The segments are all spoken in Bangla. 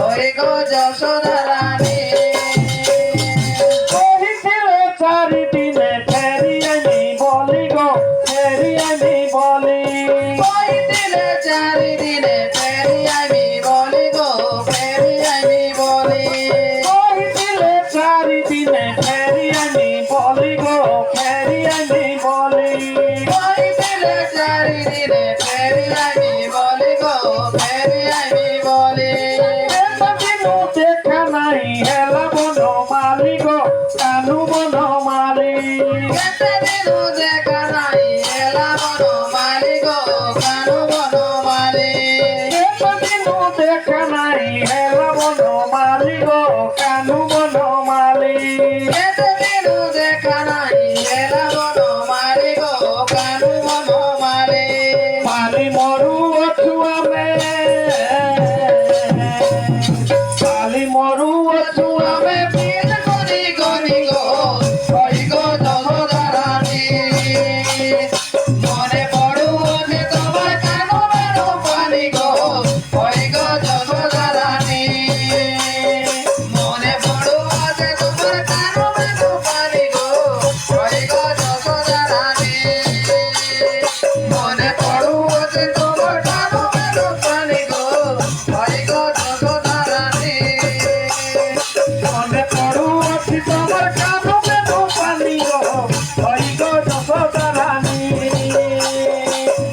ওই গো যশোদা রানী কহিছিলে 4 দিনে ফেরি আমি বলি গো ফেরি আমি বলি কইছিলে 4 দিনে ফেরি আমি বলি গো ফেরি আমি বলি কহিছিলে 4 দিনে ফেরি আমি বলি গো ফেরি আমি বলি কইছিলে 4 দিনে ফেরি আমি বলি গো ফেরি আমি বলি এতদিনও দেখা নাই হেলা বনমালী গো কানু বনমালী কেতে দিনু দেখা নাই এলা বনমালী গো কানু বনমালী এতদিনও দেখা নাই হেলা বনমালী গো কানু বনমালী কেতে দিনু দেখা নাই এলা বনমালী গো কানু বনমালী মালি মরু অছু আমে মালি মরু অছু আমে বিল করি করি গো ওই গো যশোদা রানী মনে পড়ুছে তোমার কানু বেনু পানি গো ওই গো যশোদা রানী মনে পড়ুছে তোমার কানু বেনু পানি গো ওই গো যশোদা রানী মনে পড়ুছে তোমার কানু বেনু পানি গো ওই গো যশোদা রানী মনে পড়ু অছি তোমার কানু বেনু পানি গো ওই গো যশোদা রানী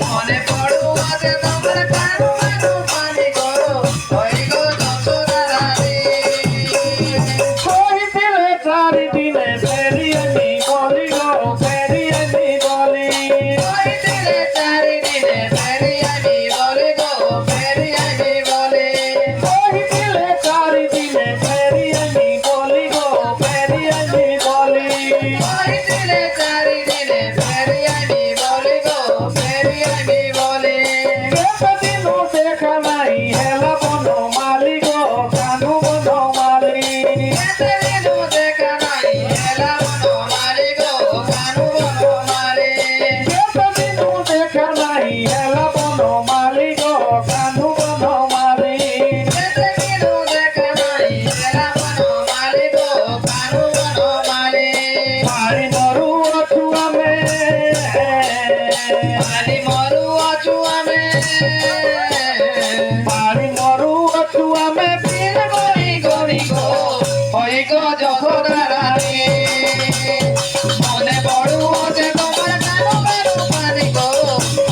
মনে পড়ুছে তোমার কানু বেনু পানি গো ওই গো যশোদা রানী কহিছিলে 4 দিনে ফেরি আমি বলি গো ফেরি আমি বলি কইছিলে 4 দিনে ফেরি আমি বলি গো ফেরি আমি বলি কহিছিলে 4 দিনে ফেরি আমি বলি গো ফেরি আমি বলি কইছিলে 4 দিনে ফেরি আমি বলি গো ফেরি আমি বলি এতদিনও দেখা নাই হেলা বনমালী গো কানু বনমালী কেতে দিনু দেখা নাই এলা বনমালী গো কানু বনমালী এতদিনও দেখা নাই হেলা বনমালী গো কানু বনমালী কেতে দিনু দেখা নাই এলা বনমালী গো কানু বনমালী মারি মরু অছু আমে মালি মরু আছু আমি মারি মরু অছু আমে বিল করি করি গো ওই গো যশোদা রানী মনে পড়ুছে তোমার কানু বেনু পানি গো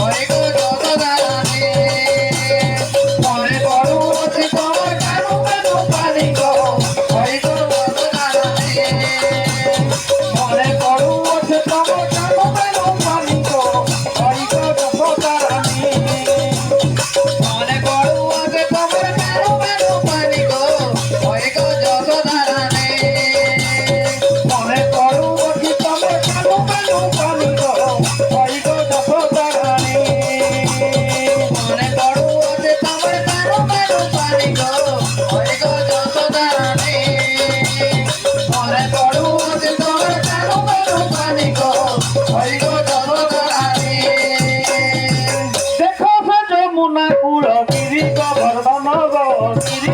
ওই গো যশোদা রানী মনে পড়ুছে তোমার কানু বেনু পানি গো ওই গো যশোদা রানী মনে পড়ু অছে তোমার কানু বেনু পানি গো ওই গো যশোদা রানী মনে পড়ুছে তোমার কানু বেনু পানি গো ওই গো যশোদা রানী মনে পড়ু অছি তোমার কানু বেনু পানি গো ওই গো যশোদা রানী মনে পড়ুছে তোমার কানু বেনু পানি গো ওই গো যশোদা রানী মনে পড়ুছে তোমার কানু বেনু পানি গো ওই গো যশোদা রানী দেখো সে যমুনা কূল গিরি গোবর্ধন গো গিরি